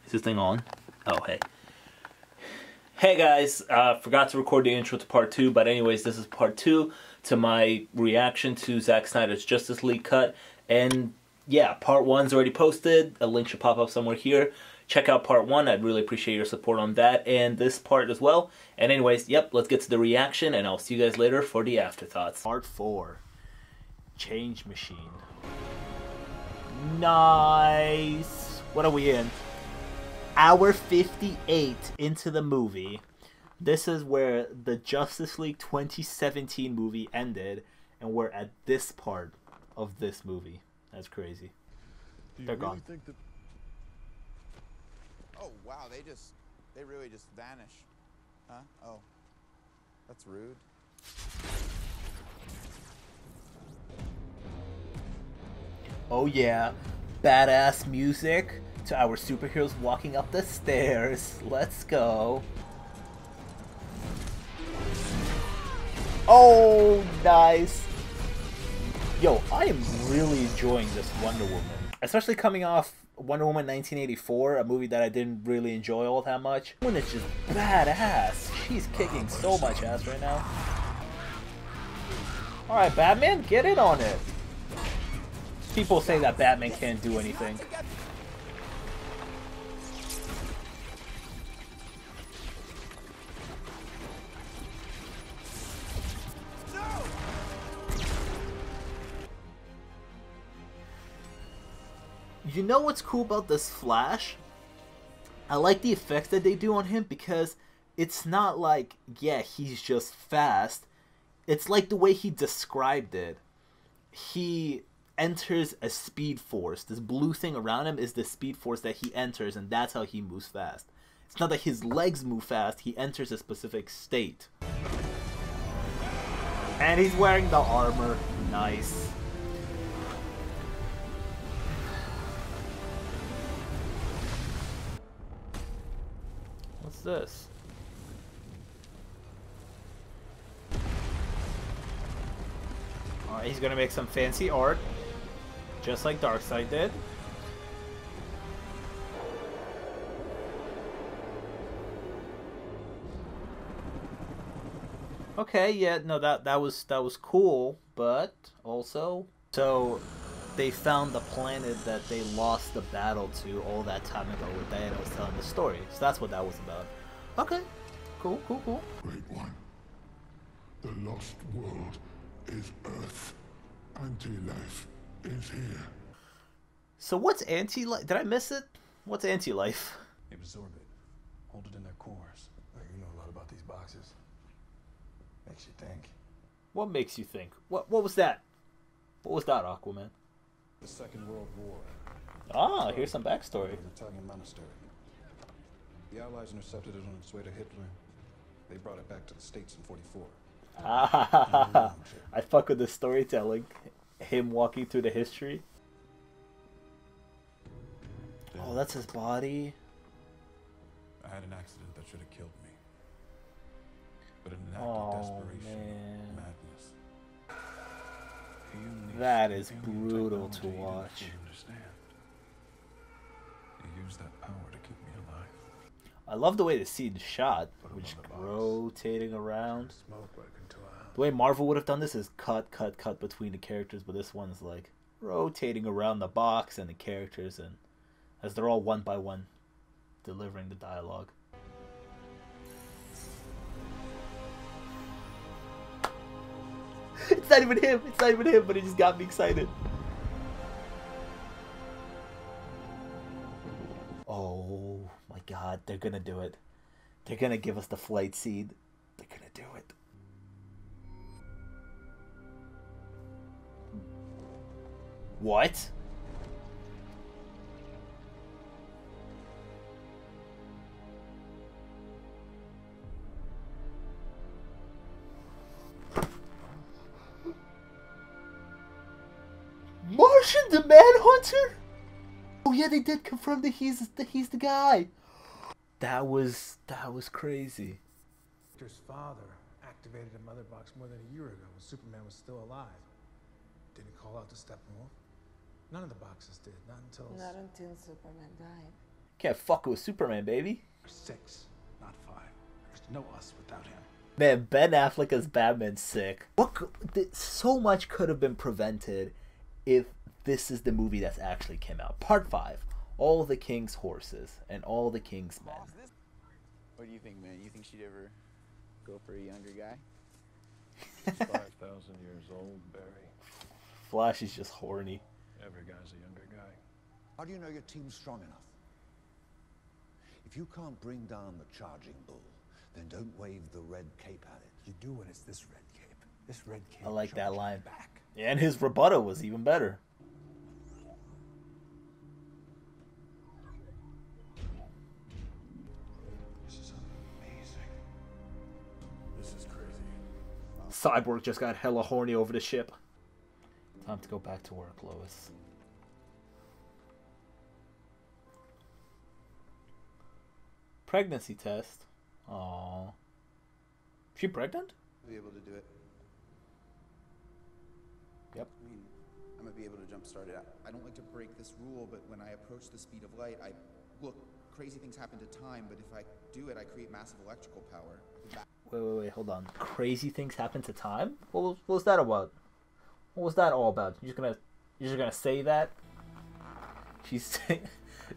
Is this thing on? Oh, hey. Hey guys, forgot to record the intro to part 2, but anyways, this is part 2 to my reaction to Zack Snyder's Justice League cut. And yeah, part 1's already posted. A link should pop up somewhere here. Check out part 1. I'd really appreciate your support on that and this part as well. And anyways, yep, let's get to the reaction and I'll see you guys later for the afterthoughts. Part 4. Change Machine. Nice. What are we in? Hour 58 into the movie. This is where the Justice League 2017 movie ended, and we're at this part of this movie. That's crazy. They're gone. Think that... Oh wow, they really just vanish. Huh? Oh. That's rude. Oh yeah. Badass music to our superheroes walking up the stairs. Let's go. Oh, nice. Yo, I am really enjoying this Wonder Woman. Especially coming off Wonder Woman 1984, a movie that I didn't really enjoy all that much. This one is just badass. She's kicking so much ass right now. Alright, Batman, get in on it. People say that Batman can't do anything. You know what's cool about this Flash? I like the effects that they do on him because it's not like, yeah, he's just fast. It's like the way he described it. He enters a speed force. This blue thing around him is the speed force that he enters, and that's how he moves fast. It's not that his legs move fast, he enters a specific state. And he's wearing the armor. Nice. What's this? Alright, he's gonna make some fancy art. Just like Darkseid did. Okay, yeah, no, that was cool, but also, so they found the planet that they lost the battle to all that time ago where Diana was telling the story. So that's what that was about. Okay, cool. Great One, the lost world is Earth. Anti-life is here. So what's anti-life? Did I miss it? What's anti-life? Absorb it. Hold it in their cores. You know a lot about these boxes. Makes you think. What makes you think? What was that? What was that, Aquaman? The Second World War. Ah, here's some backstory. The Italian monastery. The Allies intercepted it on its way to Hitler. They brought it back to the States in '44. Ah, I fuck with the storytelling. Him walking through the history. Oh, that's his body. I had an accident that should have killed me. But in an act of desperation, madness. That is brutal to watch. You use that power to keep me alive. I love the way the scene's shot, which is rotating around. The way Marvel would have done this is cut between the characters, but this one's like rotating around the box and the characters, and as they're all one by one delivering the dialogue. It's not even him, but it just got me excited. Oh my god, they're gonna do it. They're gonna give us the flight scene. They're gonna do it. What? Martian the Manhunter? Oh yeah, they did confirm that he's the guy. That was crazy. Victor's father activated a mother box more than a year ago when Superman was still alive. Didn't call out to Steppenwolf. None of the boxes did, not until Not until Superman died. Can't fuck with Superman, baby. 6, not 5. There's no us without him. Man, Ben Affleck as Batman's sick. So much could have been prevented if this is the movie that's actually came out. Part 5. All the King's horses and all the King's men. What do you think, man? You think she'd ever go for a younger guy? 5,000 years old, Barry. Flash is just horny. Every guy's a younger guy. How do you know your team's strong enough? If you can't bring down the charging bull, then don't wave the red cape at it. You do when it's this red cape. This red cape. I like that line. Back. Yeah, and his rebuttal was even better. This is amazing. This is crazy. Cyborg just got hella horny over the ship. Time to go back to work, Lois. Pregnancy test. Aww. She pregnant? Be able to do it. Yep. I mean, I'm gonna be able to jumpstart it. I don't like to break this rule, but when I approach the speed of light, look, crazy things happen to time, but if I do it, I create massive electrical power. Wait, hold on. Crazy things happen to time? What was that about? What was that all about? You're just gonna say that? She's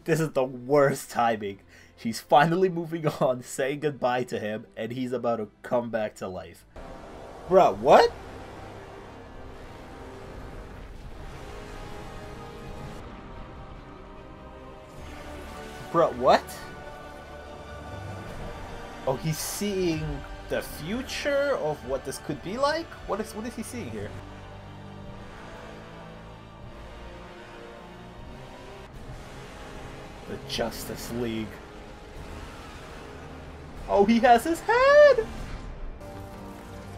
this is the worst timing. She's finally moving on, saying goodbye to him, and he's about to come back to life. Bruh, what? Bruh, what? Oh, he's seeing the future of what this could be like? What is he seeing here? The Justice League. Oh, he has his head!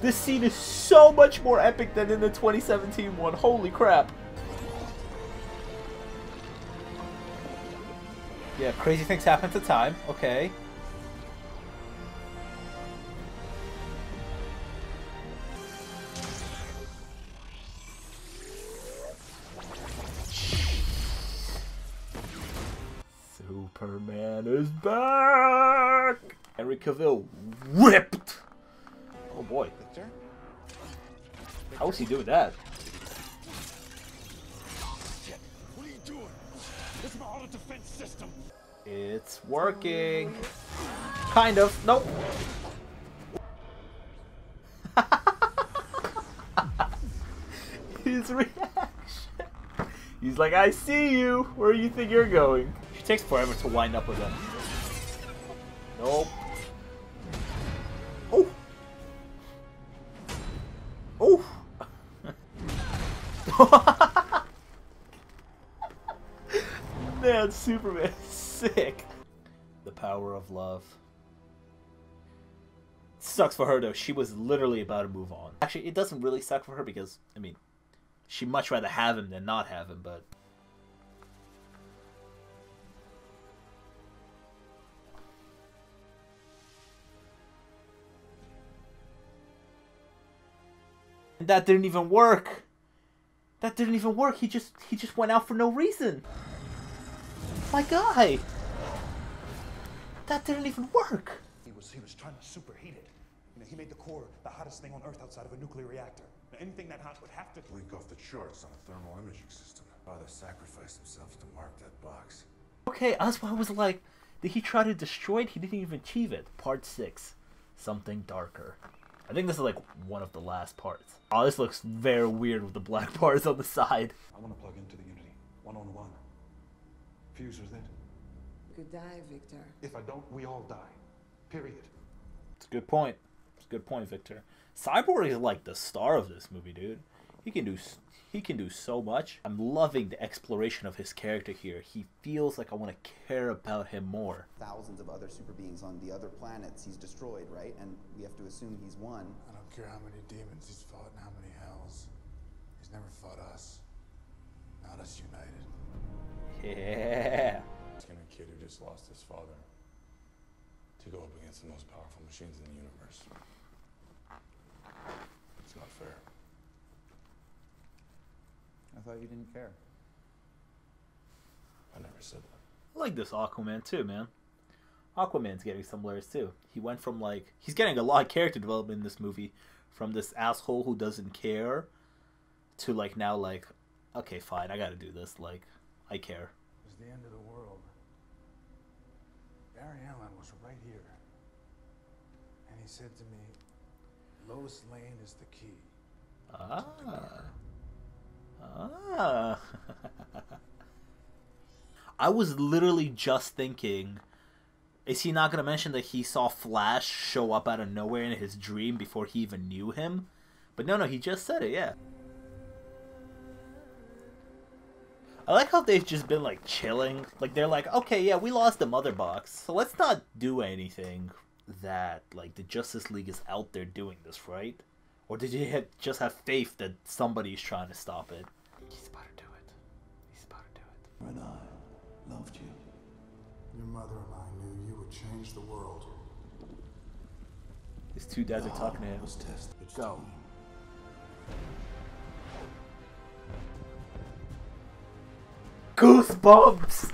This scene is so much more epic than in the 2017 one. Holy crap. Yeah, crazy things happen to time. Okay. Superman is back! Henry Cavill ripped! Oh boy. Victor? How is he doing that? What are you doing? It's my auto defense system. It's working. Kind of. Nope. His reaction. He's like, I see you. Where do you think you're going? She takes forever to wind up with him. Nope. Oh. Oh. Man, Superman is sick. The power of love. Sucks for her though. She was literally about to move on. Actually, it doesn't really suck for her because, I mean, she'd much rather have him than not have him, but... And that didn't even work. That didn't even work. He just went out for no reason. My guy. That didn't even work. He was trying to superheat it. You know, he made the core the hottest thing on Earth outside of a nuclear reactor. Now, anything that hot would have to Blink off the charts on a thermal imaging system. Father sacrificed himself to mark that box. Okay, that's why I was like, did he try to destroy it? He didn't even achieve it. Part 6. Something darker. I think this is like one of the last parts. Oh, this looks very weird with the black bars on the side. I want to plug into the Unity, one-on-one. Fuse with it. Good die, Victor. If I don't, we all die. Period. It's a good point. It's a good point, Victor. Cyborg is like the star of this movie, dude. He can do so much. I'm loving the exploration of his character here. He feels like I want to care about him more. Thousands of other super beings on the other planets he's destroyed, right? And we have to assume he's won. I don't care how many demons he's fought and how many hells. He's never fought us. Not us united. Yeah. Asking a kid who just lost his father to go up against the most powerful machines in the universe. It's not fair. I thought you didn't care. I never said that. I like this Aquaman too, man. Aquaman's getting some layers too. He went from like, he's getting a lot of character development in this movie, from this asshole who doesn't care to like now like, okay, fine, I gotta do this. Like, I care. It was the end of the world. Barry Allen was right here. And he said to me, Lois Lane is the key. I was literally just thinking, is he not going to mention that he saw Flash show up out of nowhere in his dream before he even knew him? But no, he just said it, yeah. I like how they've just been, like, chilling. Like, they're like, okay, yeah, we lost the mother box, so let's not do anything that, like, the Justice League is out there doing this, right? Or did you just have faith that somebody's trying to stop it? He's about to do it. He's about to do it. And I loved you. Your mother and I knew you would change the world. His two dads are talking to him. Was tested. Go. Goosebumps!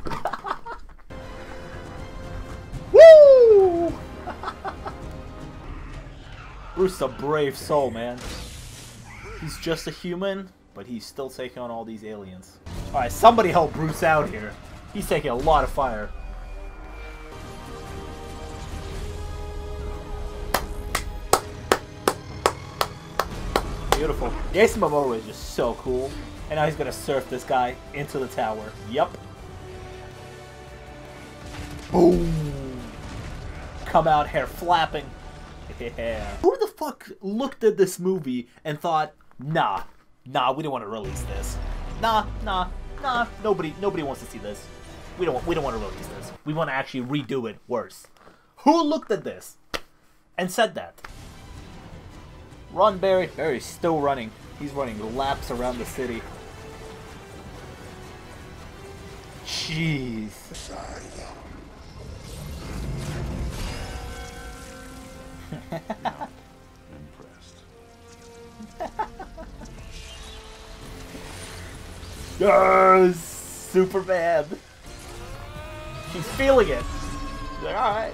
Woo! Bruce's a brave soul, man. He's just a human, but he's still taking on all these aliens. Alright, somebody help Bruce out here. He's taking a lot of fire. Beautiful. Jason Momoa is just so cool. And now he's gonna surf this guy into the tower. Yup. Boom. Come out, hair flapping. Yeah. Who the fuck looked at this movie and thought, nah, we don't want to release this. Nah. Nobody wants to see this. We don't want to release this. We want to actually redo it worse. Who looked at this and said that? Run, Barry. Barry's still running. He's running laps around the city. Jeez. Impressed. Yes! Superman! He's feeling it. He's like, alright.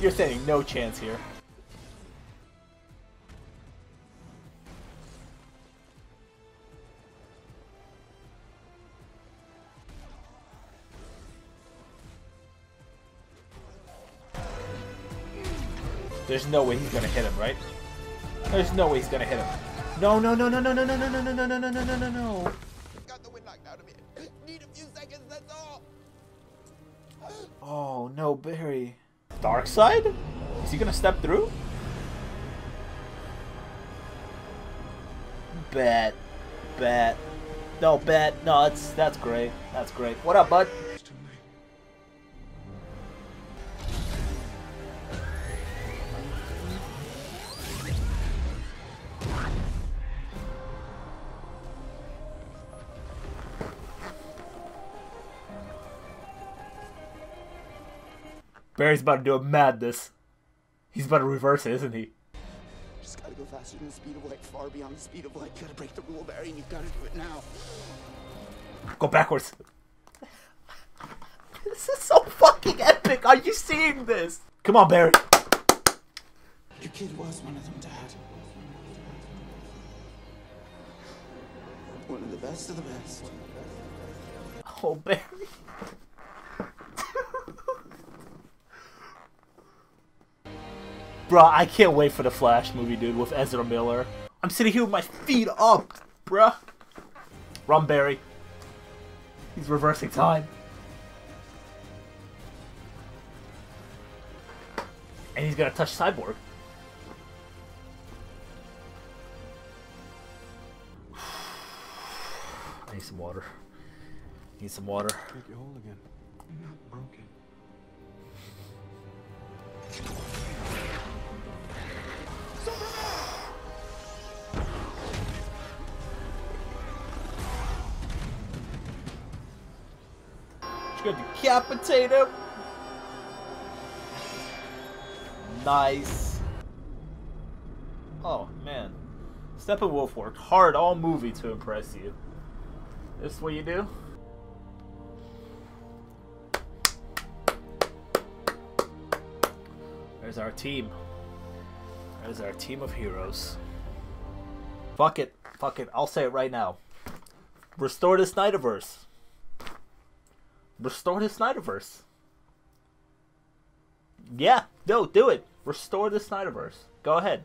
You're standing no chance here. There's no way he's gonna hit him, right? There's no way he's gonna hit him. No. Got the wind knocked out of me. Need a few seconds, that's all. Oh no, Barry. Darkseid? Is he gonna step through? Bet. No, bet. No, that's great. That's great. What up, bud? Barry's about to do a madness. He's about to reverse it, isn't he? Just gotta go faster than the speed of light, far beyond the speed of light. You gotta break the rule, Barry, and you've gotta do it now. Go backwards. This is so fucking epic. Are you seeing this? Come on, Barry. Your kid was one of them, Dad. One of the best of the best. Oh, Barry. Bruh, I can't wait for the Flash movie, dude, with Ezra Miller. I'm sitting here with my feet up, bruh. Run, Barry. He's reversing time. And he's gonna touch Cyborg. I need some water. Need some water. Make it whole again. I'm not broken. She's gonna decapitate him. Nice. Oh man, Steppenwolf worked hard all movie to impress you. This is what you do? There's our team. There's our team of heroes. Fuck it. Fuck it. I'll say it right now. Restore the Snyderverse. Restore the Snyderverse. Yeah, no, do it. Restore the Snyderverse. Go ahead.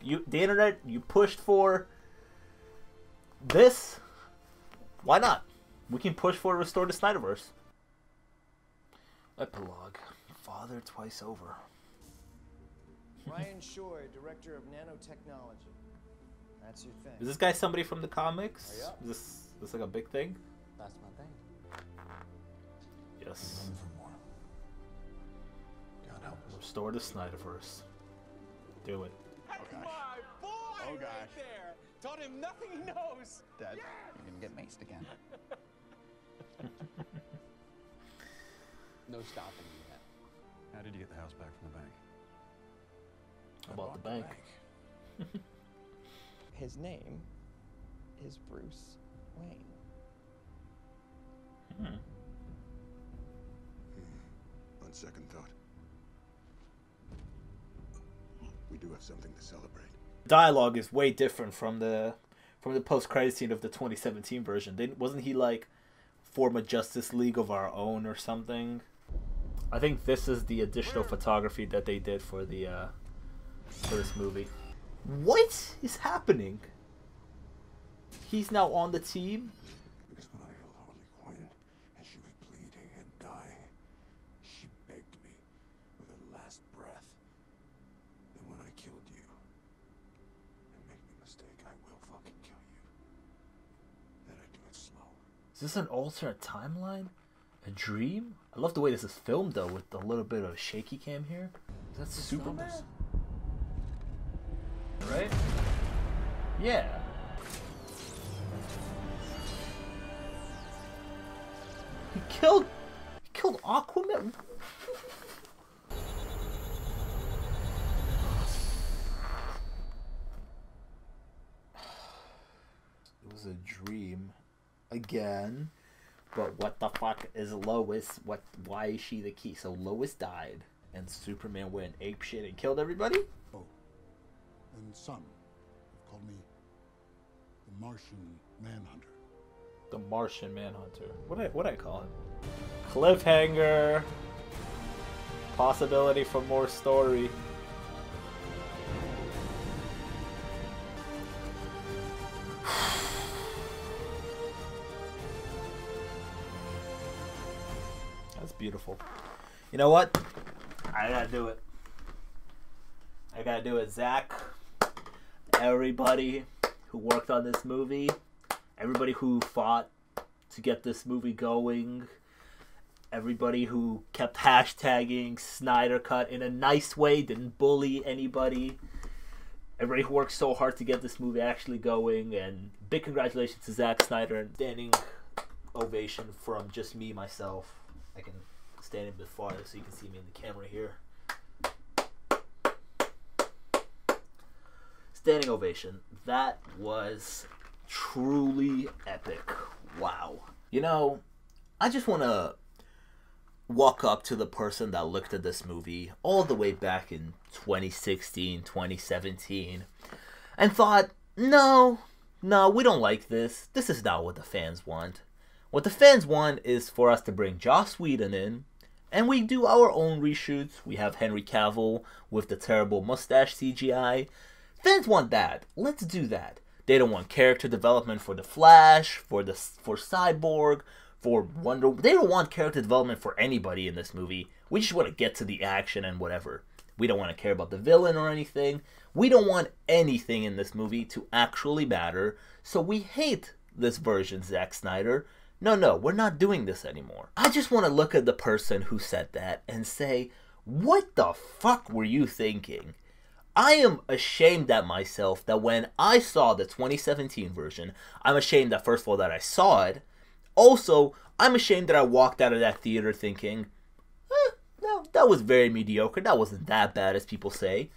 The internet, you pushed for this. Why not? We can push for restore the Snyderverse. Epilogue. Father twice over. Ryan Shore, director of nanotechnology. That's your thing. Is this guy somebody from the comics? Oh, yeah. Is this like a big thing? That's my thing. Yes. I'm for more. God help us. Restore the Snyderverse. Do it. That's my boy right there. Taught him nothing he knows. Dad, you're gonna get maced again. No stopping you yet. How did you get the house back from the bank? How about the bank? His name is Bruce Wayne. On second thought, we do have something to celebrate. Dialogue is way different from the post-credit scene of the 2017 version. Wasn't he like form a Justice League of our own or something? I think this is the additional photography that they did for the for this movie. What is happening? He's now on the team. Because when I held Harley Quinn and she was bleeding and dying, she begged me with her last breath that when I killed you, and make no mistake, I will fucking kill you, that I do it slow. Is this an alternate timeline? A dream? I love the way this is filmed though, with a little bit of shaky cam here. Is that Superman? Right? Yeah. He killed Aquaman. It was a dream again. But what the fuck is Lois? Why is she the key? So Lois died, and Superman went apeshit and killed everybody? Oh. And some have called me the Martian Manhunter. The Martian Manhunter. What I call it? Cliffhanger. Possibility for more story. That's beautiful. You know what? I gotta do it. I gotta do it, Zach. Everybody who worked on this movie, everybody who fought to get this movie going, everybody who kept hashtagging Snyder Cut in a nice way, didn't bully anybody, everybody who worked so hard to get this movie actually going, and big congratulations to Zack Snyder, and standing ovation from just me, myself. I can stand a bit farther so you can see me in the camera here. Standing ovation. That was truly epic. Wow. You know, I just want to walk up to the person that looked at this movie all the way back in 2016, 2017, and thought, no, we don't like this. This is not what the fans want. What the fans want is for us to bring Joss Whedon in, and we do our own reshoots. We have Henry Cavill with the terrible mustache CGI. Fans want that. Let's do that. They don't want character development for the Flash, for Cyborg, for Wonder. They don't want character development for anybody in this movie. We just want to get to the action and whatever. We don't want to care about the villain or anything. We don't want anything in this movie to actually matter. So we hate this version, Zack Snyder. No, we're not doing this anymore. I just want to look at the person who said that and say, what the fuck were you thinking? I am ashamed at myself that when I saw the 2017 version, I'm ashamed that first of all that I saw it. Also, I'm ashamed that I walked out of that theater thinking, no, that was very mediocre. That wasn't that bad as people say.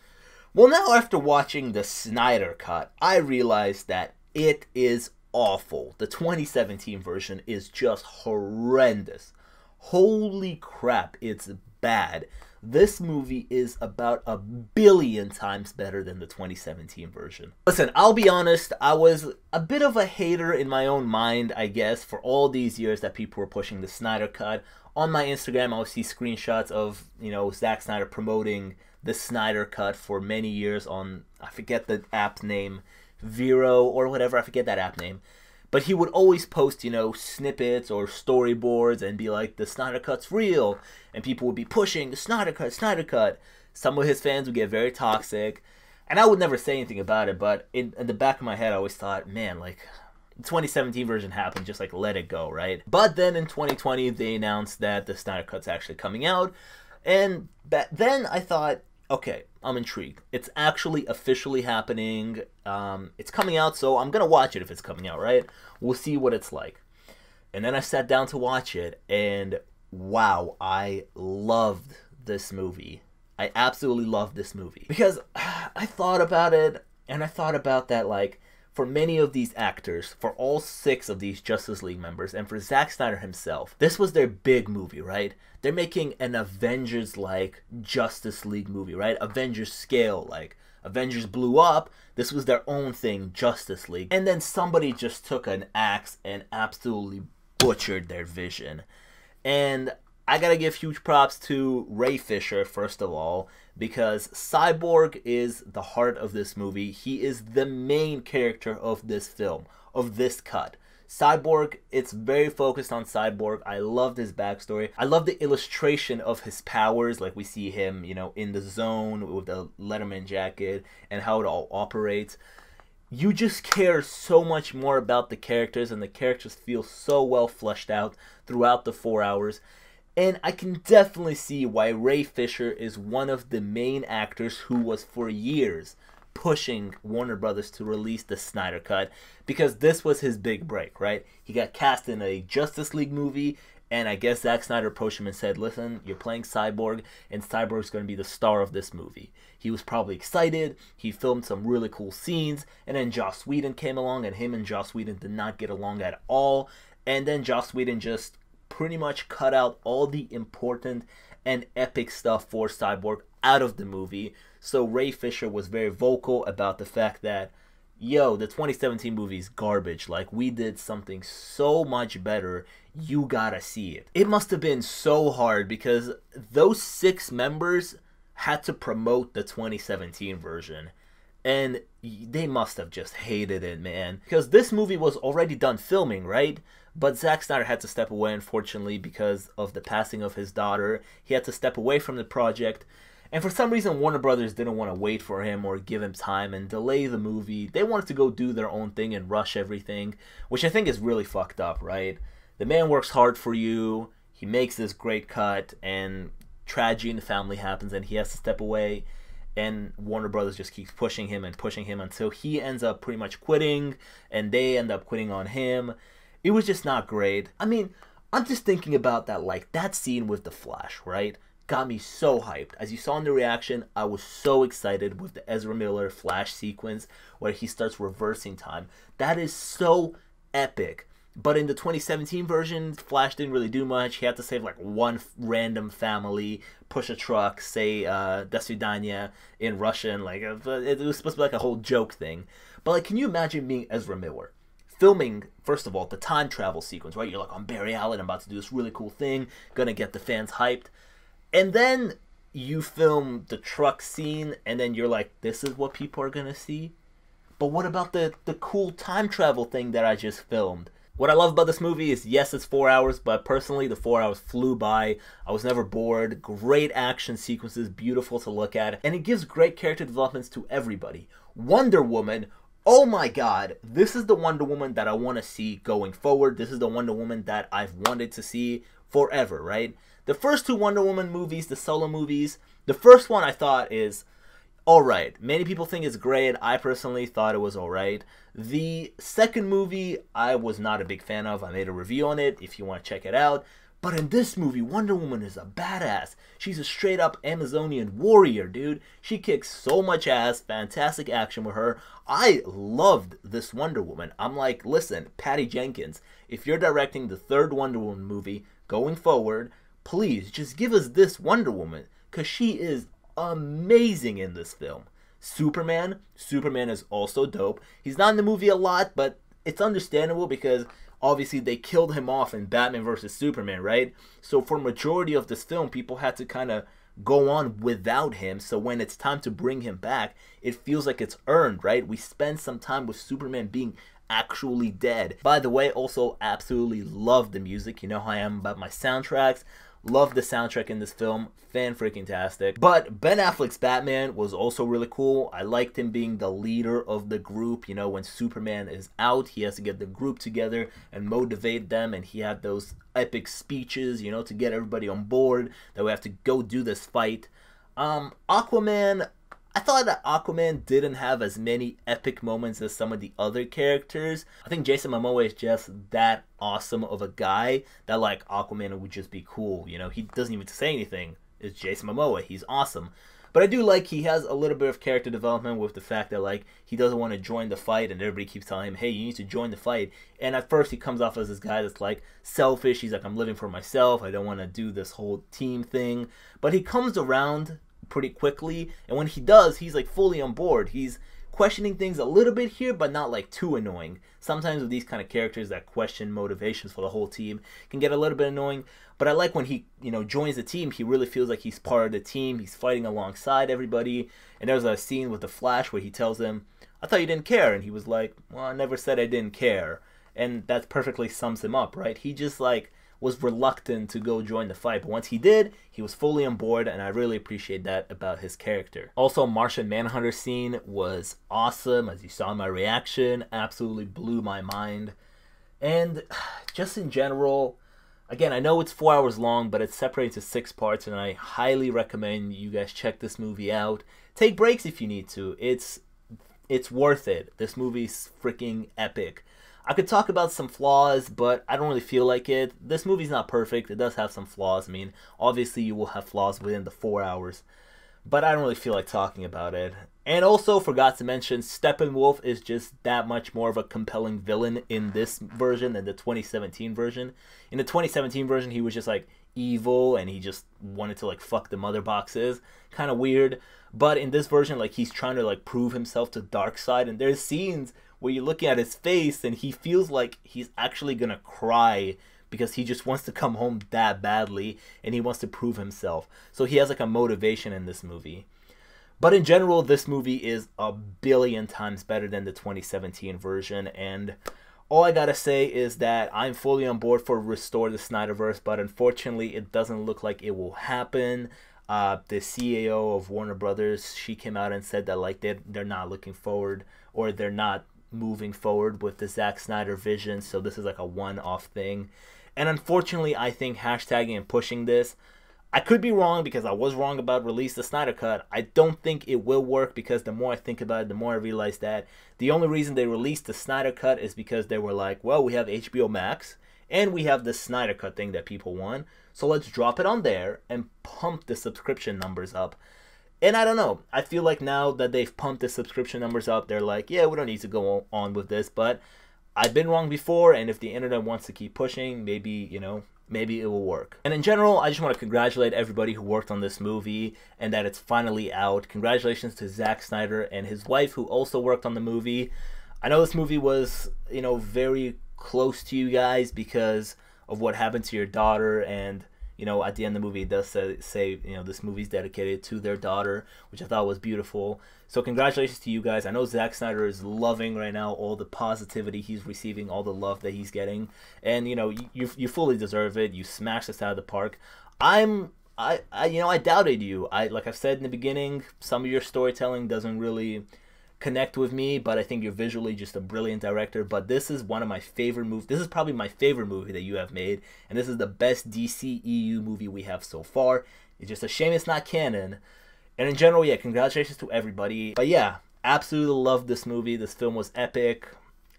Well, now after watching the Snyder Cut, I realized that it is awful. The 2017 version is just horrendous. Holy crap, it's bad. This movie is about 1,000,000,000 times better than the 2017 version. Listen, I'll be honest, I was a bit of a hater in my own mind, I guess, for all these years that people were pushing the Snyder Cut. On my Instagram, I would see screenshots of, you know, Zack Snyder promoting the Snyder Cut for many years on, I forget the app name, Vero or whatever, I forget that app name. But he would always post, you know, snippets or storyboards and be like, the Snyder Cut's real. And people would be pushing, the Snyder Cut, Snyder Cut. Some of his fans would get very toxic. And I would never say anything about it, but in the back of my head, I always thought, man, like, the 2017 version happened, just like let it go, right? But then in 2020, they announced that the Snyder Cut's actually coming out. And then I thought, okay, I'm intrigued. It's actually officially happening. It's coming out, so I'm gonna watch it if it's coming out, right? We'll see what it's like. And then I sat down to watch it, and wow, I loved this movie. I absolutely loved this movie. Because I thought about it, and I thought about that, like, for many of these actors, for all 6 of these Justice League members, and for Zack Snyder himself, this was their big movie, right? They're making an Avengers-like Justice League movie, right? Avengers scale, like Avengers blew up, this was their own thing, Justice League. And then somebody just took an axe and absolutely butchered their vision. And I gotta give huge props to Ray Fisher, first of all, because Cyborg is the heart of this movie. He is the main character of this film, of this cut. Cyborg, it's very focused on Cyborg. I loved his backstory. I love the illustration of his powers, like we see him, you know, in the zone with the Letterman jacket and how it all operates. You just care so much more about the characters, and the characters feel so well fleshed out throughout the 4 hours. And I can definitely see why Ray Fisher is one of the main actors who was for years pushing Warner Brothers to release the Snyder Cut, because this was his big break, right? He got cast in a Justice League movie, and I guess Zack Snyder approached him and said, listen, you're playing Cyborg, and Cyborg's going to be the star of this movie. He was probably excited, he filmed some really cool scenes, and then Joss Whedon came along, and him and Joss Whedon did not get along at all, and then Joss Whedon just pretty much cut out all the important and epic stuff for Cyborg out of the movie. So Ray Fisher was very vocal about the fact that, yo, the 2017 movie is garbage. Like, we did something so much better. You gotta see it. It must have been so hard because those 6 members had to promote the 2017 version. And they must have just hated it, man. Because this movie was already done filming, right? But Zack Snyder had to step away, unfortunately, because of the passing of his daughter. He had to step away from the project. And for some reason, Warner Brothers didn't want to wait for him or give him time and delay the movie. They wanted to go do their own thing and rush everything, which I think is really fucked up, right? The man works hard for you. He makes this great cut, and tragedy in the family happens, and he has to step away. And Warner Brothers just keeps pushing him until he ends up pretty much quitting, and they end up quitting on him. It was just not great. I mean, I'm just thinking about that, like, that scene with the Flash, right? Got me so hyped. As you saw in the reaction, I was so excited with the Ezra Miller Flash sequence where he starts reversing time. That is so epic. But in the 2017 version, Flash didn't really do much. He had to save like one random family, push a truck, say "Do svidaniya" in Russian. Like, it was supposed to be like a whole joke thing. But like, can you imagine being Ezra Miller? Filming, first of all, the time travel sequence, right? You're like, I'm Barry Allen, I'm about to do this really cool thing, gonna get the fans hyped. And then you film the truck scene, and then you're like, this is what people are gonna see? But what about the cool time travel thing that I just filmed? What I love about this movie is, yes, it's 4 hours, but personally, the 4 hours flew by. I was never bored. Great action sequences, beautiful to look at, and it gives great character developments to everybody. Wonder Woman, oh my god, this is the Wonder Woman that I want to see going forward. This is the Wonder Woman that I've wanted to see forever, right? The first 2 Wonder Woman movies, the solo movies, the first one I thought is alright. Many people think it's great. I personally thought it was alright. The second movie, I was not a big fan of. I made a review on it if you want to check it out. But in this movie, Wonder Woman is a badass. She's a straight up Amazonian warrior, dude. She kicks so much ass. Fantastic action with her. I loved this Wonder Woman. I'm like, listen, Patty Jenkins, if you're directing the 3rd Wonder Woman movie going forward, please, just give us this Wonder Woman, because she is amazing in this film. Superman is also dope. He's not in the movie a lot, but it's understandable because obviously they killed him off in Batman vs. Superman, right? So for majority of this film, people had to kind of go on without him. So when it's time to bring him back, it feels like it's earned, right? We spend some time with Superman being actually dead. By the way, also absolutely love the music. You know how I am about my soundtracks. Love the soundtrack in this film. Fan-freaking-tastic. But Ben Affleck's Batman was also really cool. I liked him being the leader of the group. You know, when Superman is out, he has to get the group together and motivate them. And he had those epic speeches, you know, to get everybody on board that we have to go do this fight. Aquaman, I thought that Aquaman didn't have as many epic moments as some of the other characters. I think Jason Momoa is just that awesome of a guy that, like, Aquaman would just be cool. You know, he doesn't even say anything. It's Jason Momoa. He's awesome. But I do like he has a little bit of character development with the fact that, like, he doesn't want to join the fight and everybody keeps telling him, hey, you need to join the fight. And at first he comes off as this guy that's, like, selfish. He's like, I'm living for myself. I don't want to do this whole team thing. But he comes around pretty quickly, and when he does, he's like fully on board. He's questioning things a little bit here, but not like too annoying. Sometimes with these kind of characters that question motivations for the whole team can get a little bit annoying, but I like when he, you know, joins the team, he really feels like he's part of the team. He's fighting alongside everybody. And there's a scene with the Flash where he tells him, I thought you didn't care, and he was like, well, I never said I didn't care. And that perfectly sums him up, right? He just like was reluctant to go join the fight, but once he did, he was fully on board, and I really appreciate that about his character. Also, Martian Manhunter scene was awesome, as you saw in my reaction. Absolutely blew my mind. And just in general, again, I know it's 4 hours long, but it's separated into 6 parts, and I highly recommend you guys check this movie out. Take breaks if you need to. It's worth it. This movie's freaking epic. I could talk about some flaws, but I don't really feel like it. This movie's not perfect. It does have some flaws. I mean, obviously you will have flaws within the 4 hours, but I don't really feel like talking about it. And also, forgot to mention, Steppenwolf is just that much more of a compelling villain in this version than the 2017 version. In the 2017 version, he was just like evil and he just wanted to like fuck the mother boxes. Kind of weird. But in this version, like, he's trying to like prove himself to Darkseid, and there's scenes where you're looking at his face and he feels like he's actually gonna cry because he just wants to come home that badly and he wants to prove himself. So he has like a motivation in this movie. But in general, this movie is a billion times better than the 2017 version, and all I gotta say is that I'm fully on board for Restore the Snyderverse, but unfortunately it doesn't look like it will happen. The CEO of Warner Brothers, she came out and said that like they're not looking forward, or they're not moving forward with the Zack Snyder vision, so this is like a one-off thing. And unfortunately, I think hashtagging and pushing this, I could be wrong because I was wrong about Release the Snyder Cut. I don't think it will work because the more I think about it, the more I realize that the only reason they released the Snyder Cut is because they were like, well, we have HBO Max and we have this Snyder Cut thing that people want, so let's drop it on there and pump the subscription numbers up. And I don't know, I feel like now that they've pumped the subscription numbers up, they're like, yeah, we don't need to go on with this, but I've been wrong before, and if the internet wants to keep pushing, maybe, you know, maybe it will work. And in general, I just want to congratulate everybody who worked on this movie and that it's finally out. Congratulations to Zack Snyder and his wife who also worked on the movie. I know this movie was, you know, very close to you guys because of what happened to your daughter, and you know, at the end of the movie, it does say, you know, this movie's dedicated to their daughter, which I thought was beautiful. So congratulations to you guys. I know Zack Snyder is loving right now all the positivity he's receiving, all the love that he's getting. And, you know, you fully deserve it. You smashed this out of the park. I doubted you. Like I've said in the beginning, some of your storytelling doesn't really connect with me, but I think you're visually just a brilliant director. But this is one of my favorite movies. This is probably my favorite movie that you have made, and this is the best DCEU movie we have so far. It's just a shame it's not canon. And in general, yeah, congratulations to everybody. But yeah, absolutely loved this movie. This film was epic,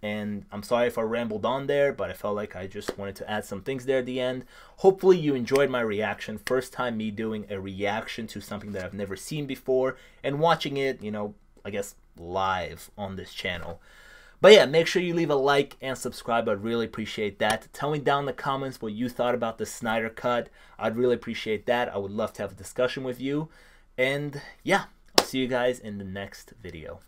and I'm sorry if I rambled on there, but I felt like I just wanted to add some things there at the end. Hopefully you enjoyed my reaction. First time me doing a reaction to something that I've never seen before, and watching it, you know, I guess live on this channel. But yeah, make sure you leave a like and subscribe. I'd really appreciate that. Tell me down in the comments what you thought about the Snyder Cut. I'd really appreciate that. I would love to have a discussion with you. And yeah, I'll see you guys in the next video.